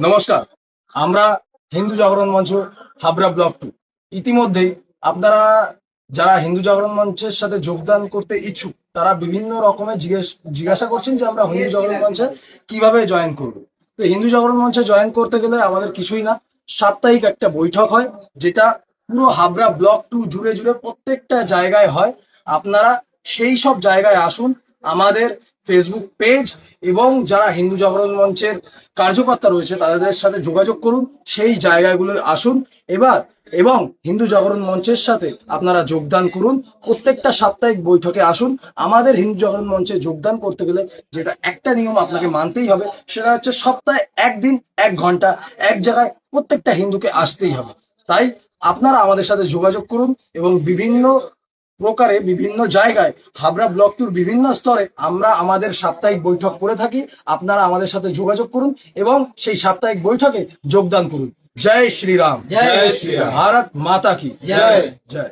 নমস্কার। আমরা হিন্দু জাগরণ মঞ্চ হাবড়া ব্লক 2 ইতিমধ্যেই আপনারা যারা হিন্দু জাগরণ মঞ্চের সাথে যোগদান করতে ইচ্ছুক তারা বিভিন্ন রকমের জিজ্ঞাসা করছেন যে আমরা হিন্দু জাগরণ মঞ্চে কিভাবে জয়েন করব। তো হিন্দু জাগরণ মঞ্চে জয়েন করতে গেলে আমাদের কিছুই না, সাপ্তাহিক একটা বৈঠক হয় যেটা পুরো হাবড়া ব্লক 2 জুড়ে জুড়ে প্রত্যেকটা জায়গায় হয়। আপনারা সেই সব জায়গায় আসুন, আমাদের ফেসবুক পেজ এবং যারা হিন্দু জাগরণ মঞ্চের কার্যকর্তা রয়েছে তাদের সাথে যোগাযোগ করুন, সেই জায়গাগুলো আসুন এবং হিন্দু জাগরণ মঞ্চের সাথে আপনারা যোগদান করুন। প্রত্যেকটা সাপ্তাহিক বৈঠকে আসুন। আমাদের হিন্দু জাগরণ মঞ্চে যোগদান করতে গেলে যেটা একটা নিয়ম আপনাকে মানতেই হবে, সেটা হচ্ছে সপ্তাহে একদিন 1 ঘন্টা এক জায়গায় প্রত্যেকটা হিন্দুকে আসতেই হবে। তাই আপনারা আমাদের সাথে যোগাযোগ করুন এবং বিভিন্ন প্রকারে বিভিন্ন জায়গায় হাবড়া ব্লক 2 বিভিন্ন স্তরে আমরা আমাদের সাপ্তাহিক বৈঠক করে থাকি। আপনারা আমাদের সাথে যোগাযোগ করুন এবং সেই সাপ্তাহিক বৈঠকে যোগদান করুন। জয় শ্রীরাম, জয় শ্রীরাম। ভারত মাতা কি জয়। জয়।